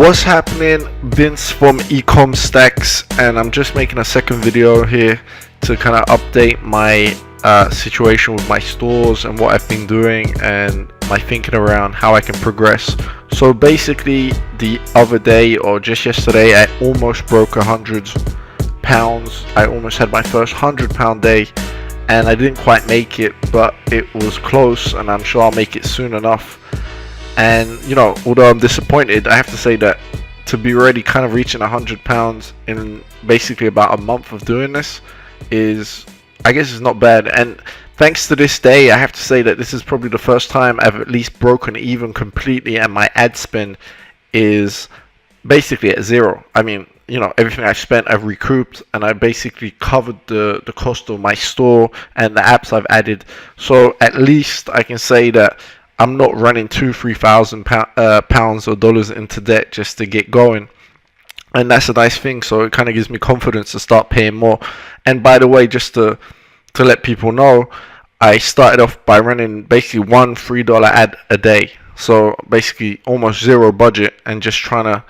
What's happening? Vince from Ecom Stacks, and I'm just making a second video here to kind of update my situation with my stores and what I've been doing and my thinking around how I can progress. So basically, the other day or just yesterday, I almost broke £100. I almost had my first £100 day, and I didn't quite make it, but it was close, and I'm sure I'll make it soon enough. And although I'm disappointed, I have to say that to be already kind of reaching £100 in basically about a month of doing this is, I guess, is not bad. And thanks to this day, I have to say that this is probably the first time I've at least broken even completely, and my ad spend is basically at zero. I mean, everything I've spent, I've recouped, and I basically covered the cost of my store and the apps I've added. So at least I can say that I'm not running £2,000-3,000 or dollars into debt just to get going, and that's a nice thing. So it kind of gives me confidence to start paying more. And by the way, just to let people know, I started off by running basically one $3 ad a day. So basically almost zero budget, and just trying to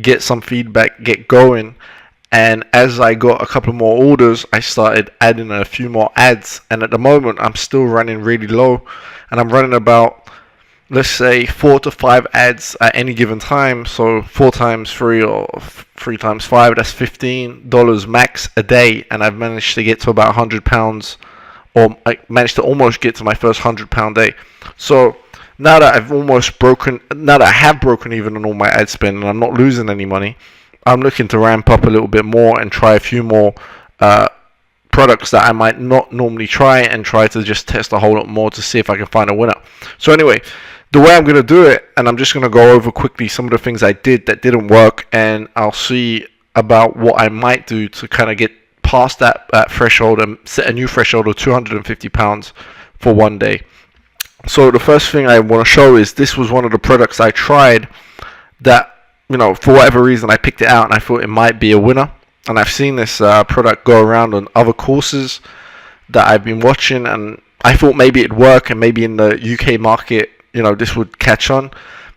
get some feedback, get going. And as I got a couple more orders, I started adding a few more ads. And at the moment, I'm still running really low, and I'm running about, let's say, 4 to 5 ads at any given time. So 4 times 3 or 3 times 5, that's $15 max a day. And I've managed to get to about £100, or I managed to almost get to my first £100 day. So now that I have broken even on all my ad spend and I'm not losing any money, I'm looking to ramp up a little bit more and try a few more products that I might not normally try, and try to just test a whole lot more to see if I can find a winner. So anyway, the way I'm going to do it, and I'm just going to go over quickly some of the things I did that didn't work, and I'll see about what I might do to kind of get past that threshold and set a new threshold of £250 for one day. So the first thing I want to show is this was one of the products I tried that, for whatever reason, I picked it out and I thought it might be a winner. And I've seen this product go around on other courses that I've been watching, and I thought maybe it'd work, and maybe in the UK market, this would catch on.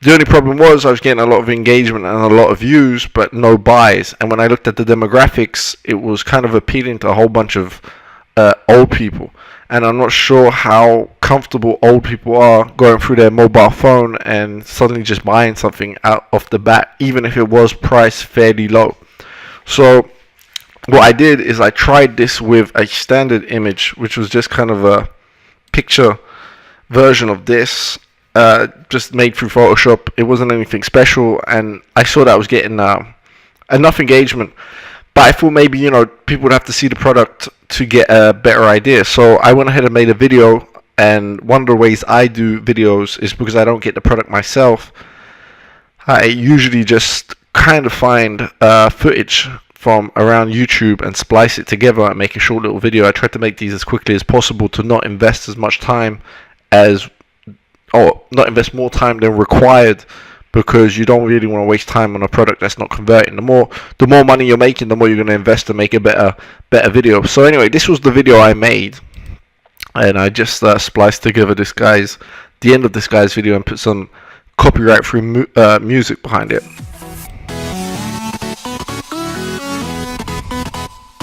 The only problem was I was getting a lot of engagement and a lot of views, but no buys. And when I looked at the demographics, it was kind of appealing to a whole bunch of old people. And I'm not sure how comfortable old people are going through their mobile phone and suddenly just buying something out off the bat, even if it was priced fairly low. So what I did is I tried this with a standard image, which was just kind of a picture version of this, just made through Photoshop. It wasn't anything special, and I saw that I was getting enough engagement. But I thought maybe, people would have to see the product to get a better idea. So I went ahead and made a video, and one of the ways I do videos is because I don't get the product myself. I usually just kind of find footage from around YouTube and splice it together and make a short little video. I try to make these as quickly as possible to not invest as much time not invest more time than required, because you don't really want to waste time on a product that's not converting. The more money you're making, the more you're going to invest to make a better video. So anyway, this was the video I made, and I just spliced together the end of this guy's video and put some copyright-free music behind it.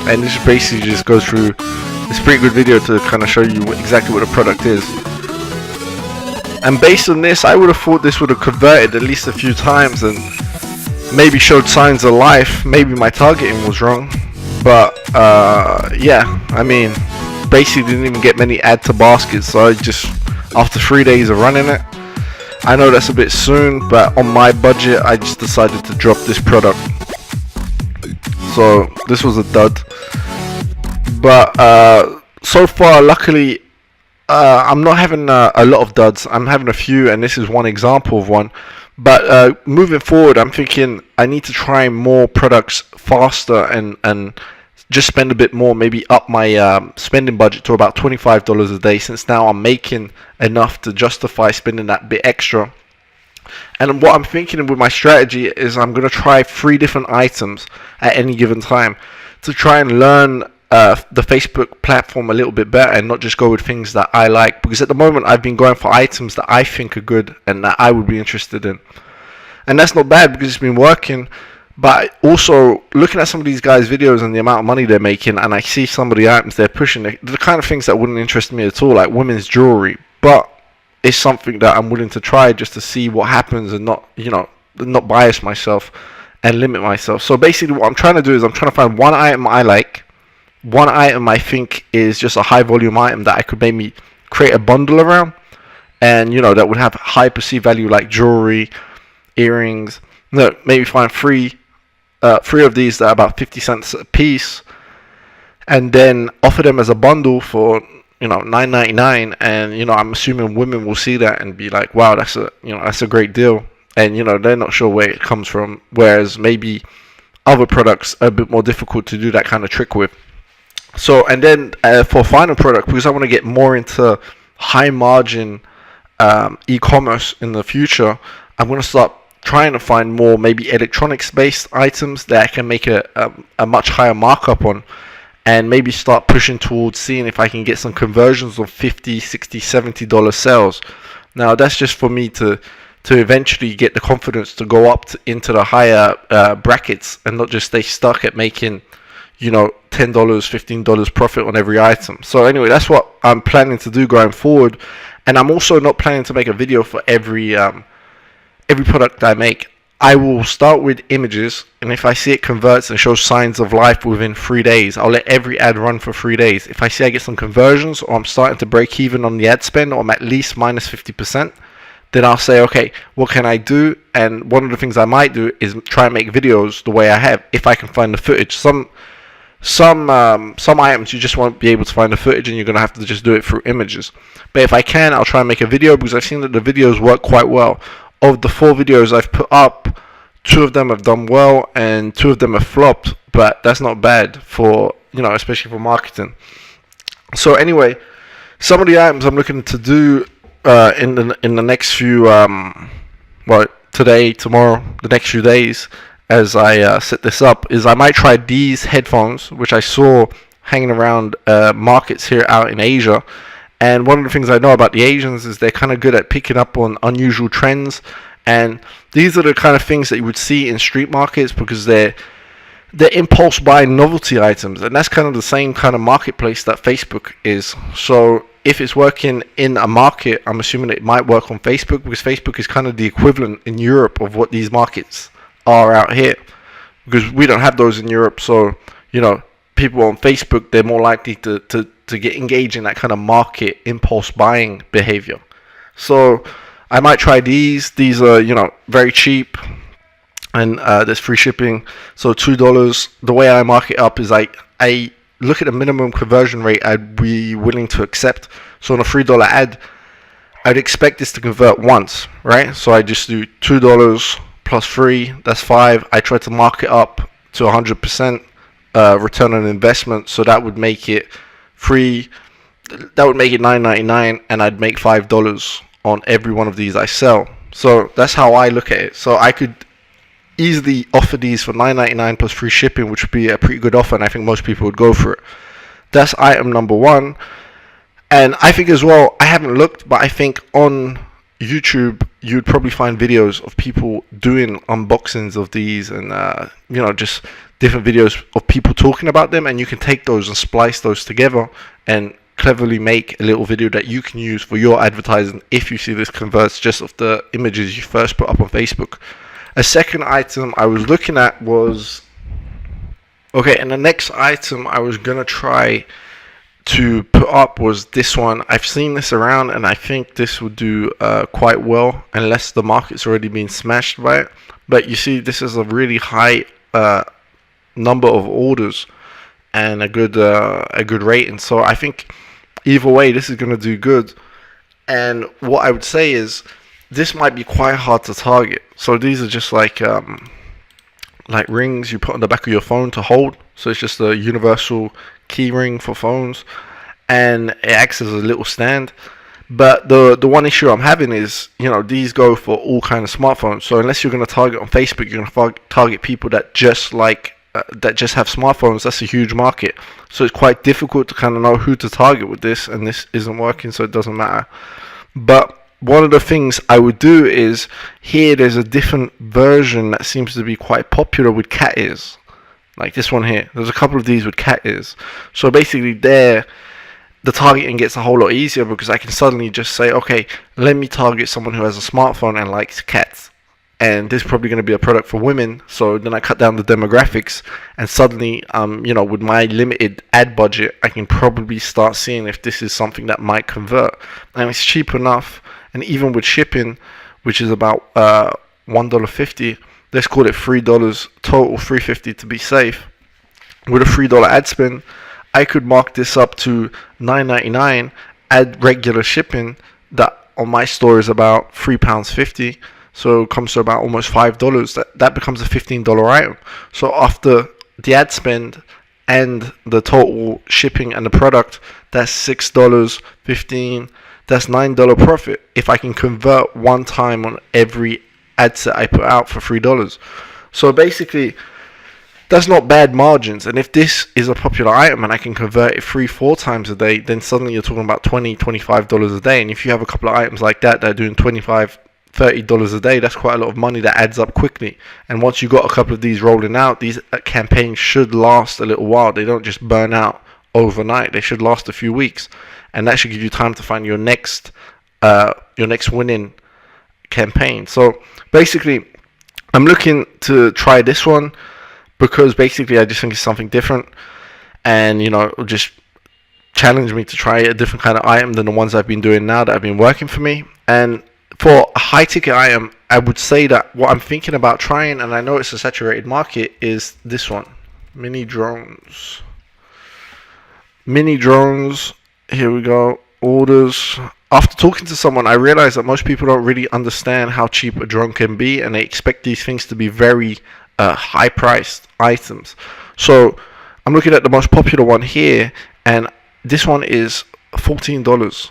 And this basically just goes through. It's a pretty good video to kind of show you exactly what the product is. And based on this, I would have thought this would have converted at least a few times and maybe showed signs of life. Maybe my targeting was wrong, but yeah, I mean, basically didn't even get many add to baskets. So I just, after 3 days of running it, I know that's a bit soon, but on my budget, I just decided to drop this product. So this was a dud, but so far, luckily, I'm not having a lot of duds. I'm having a few, and this is one example of one. But moving forward, I'm thinking I need to try more products faster and just spend a bit more, maybe up my spending budget to about $25 a day, since now I'm making enough to justify spending that bit extra. And what I'm thinking with my strategy is I'm going to try 3 different items at any given time to try and learn the Facebook platform a little bit better, and not just go with things that I like, because at the moment I've been going for items that I think are good and that I would be interested in. and that's not bad because it's been working. But also looking at some of these guys' videos and the amount of money they're making, and I see some of the items they're pushing, the kind of things that wouldn't interest me at all, like women's jewelry. But it's something that I'm willing to try just to see what happens and not, not bias myself and limit myself. So basically what I'm trying to do is I'm trying to find one item I like, one item I think is just a high volume item that I could maybe create a bundle around, and that would have high perceived value, like jewelry, earrings. No, maybe find three of these that are about 50 cents a piece, and then offer them as a bundle for $9.99. And I'm assuming women will see that and be like, wow, that's a great deal. And they're not sure where it comes from, whereas maybe other products are a bit more difficult to do that kind of trick with. So, and then for final product, because I want to get more into high margin e-commerce in the future, I'm going to start trying to find more maybe electronics based items that I can make a much higher markup on, and maybe start pushing towards seeing if I can get some conversions of $50, $60, $70 sales. Now that's just for me to eventually get the confidence to go up into the higher brackets and not just stay stuck at making $10, $15 profit on every item. So anyway, that's what I'm planning to do going forward. And I'm also not planning to make a video for every product I make. I will start with images, and if I see it converts and shows signs of life within 3 days, I'll let every ad run for 3 days. If I see I get some conversions, or I'm starting to break even on the ad spend, or I'm at least minus 50%, then I'll say, okay, what can I do? And one of the things I might do is try and make videos the way I have, if I can find the footage. Some items you just won't be able to find the footage, and you're going to have to just do it through images. But if I can, I'll try and make a video, because I've seen that the videos work quite well. Of the 4 videos I've put up, 2 of them have done well and 2 of them have flopped, but that's not bad for, especially for marketing. So anyway, some of the items I'm looking to do in the next few today, tomorrow, the next few days, as I set this up, is I might try these headphones, which I saw hanging around markets here out in Asia. And one of the things I know about the Asians is they're kind of good at picking up on unusual trends, and these are the kind of things that you would see in street markets, because they're impulse buying novelty items, and that's kind of the same kind of marketplace that Facebook is. So if it's working in a market, I'm assuming it might work on Facebook, because Facebook is kind of the equivalent in Europe of what these markets are out here, because we don't have those in Europe. So people on Facebook, they're more likely to get engaged in that kind of market impulse buying behavior. So I might try these. These are very cheap, and there's free shipping. So $2. The way I mark it up is I look at the minimum conversion rate I'd be willing to accept. So on a $3 ad, I'd expect this to convert once, right? So I just do $2 plus 3, that's 5. I try to mark it up to 100% return on investment, so that would make it free. That would make it $9.99, and I'd make $5 on every one of these I sell. So that's how I look at it. So I could easily offer these for $9.99 plus free shipping, which would be a pretty good offer, and I think most people would go for it. That's item number 1. And I think as well, I haven't looked, but I think on YouTube you'd probably find videos of people doing unboxings of these, and just different videos of people talking about them, and you can take those and splice those together and cleverly make a little video that you can use for your advertising if you see this converts just off the images you first put up on Facebook. A second item I was looking at was, okay, and the next item I was gonna try to put up was this one. I've seen this around, and I think this would do quite well, unless the market's already been smashed by it. But you see, this is a really high number of orders and a good rating. So I think either way, this is gonna do good. And what I would say is, this might be quite hard to target. So these are just like rings you put on the back of your phone to hold. So it's just a universal key ring for phones, and it acts as a little stand. But the one issue I'm having is, these go for all kinds of smartphones. So unless you're going to target on Facebook, you're going to target people that just have smartphones. That's a huge market. So it's quite difficult to kind of know who to target with this, and this isn't working, so it doesn't matter. But one of the things I would do is, here there's a different version that seems to be quite popular with cat ears. Like this one here. There's a couple of these with cat ears. So basically there, the targeting gets a whole lot easier, because I can suddenly just say, okay, let me target someone who has a smartphone and likes cats. And this is probably going to be a product for women. So then I cut down the demographics, and suddenly, with my limited ad budget, I can probably start seeing if this is something that might convert. And it's cheap enough, and even with shipping, which is about $1.50, let's call it $3 total, $3.50 to be safe. With a $3 ad spend, I could mark this up to $9.99, add regular shipping, that on my store is about £3.50. So it comes to about almost $5. That becomes a $15 item. So after the ad spend and the total shipping and the product, that's $6, $15, that's $9 profit if I can convert one time on every ad set I put out for $3. So basically, that's not bad margins. And if this is a popular item and I can convert it 3-4 times a day, then suddenly you're talking about $20-$25 a day. And if you have a couple of items like that are doing $25-$30 a day, that's quite a lot of money that adds up quickly. And once you've got a couple of these rolling out, these campaigns should last a little while. They don't just burn out overnight. They should last a few weeks, and that should give you time to find your next winning campaign. So basically, I'm looking to try this one, because basically I just think it's something different, and it'll just challenge me to try a different kind of item than the ones I've been doing now that have been working for me. And for a high ticket item, I would say that what I'm thinking about trying, and I know it's a saturated market, is this one, mini drones. Here we go. Orders. After talking to someone, I realized that most people don't really understand how cheap a drone can be, and they expect these things to be very high priced items. So I'm looking at the most popular one here, and this one is $14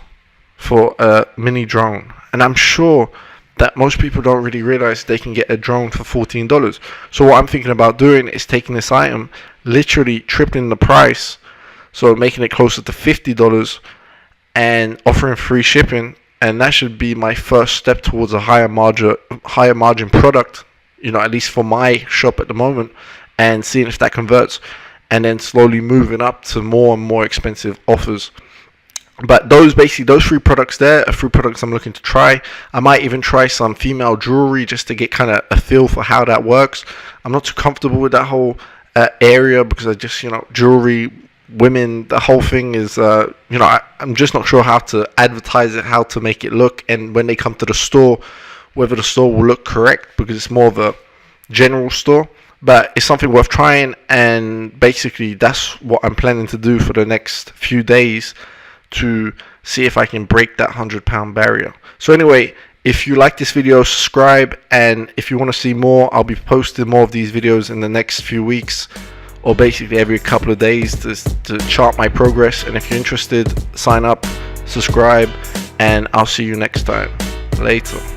for a mini drone. And I'm sure that most people don't really realize they can get a drone for $14. So what I'm thinking about doing is taking this item, literally tripling the price, so making it closer to $50, and offering free shipping. And that should be my first step towards a higher margin product, at least for my shop at the moment, and seeing if that converts, and then slowly moving up to more and more expensive offers. But those three products there are three products I'm looking to try. I might even try some female jewelry just to get kind of a feel for how that works. I'm not too comfortable with that whole area, because I just, jewelry, women, the whole thing is, I'm just not sure how to advertise it, how to make it look, and when they come to the store, whether the store will look correct, because it's more of a general store. But it's something worth trying, and basically that's what I'm planning to do for the next few days, to see if I can break that £100 barrier. So anyway, if you like this video, subscribe, and if you want to see more, I'll be posting more of these videos in the next few weeks, or basically every couple of days, to chart my progress. And if you're interested, sign up, subscribe, and I'll see you next time. Later.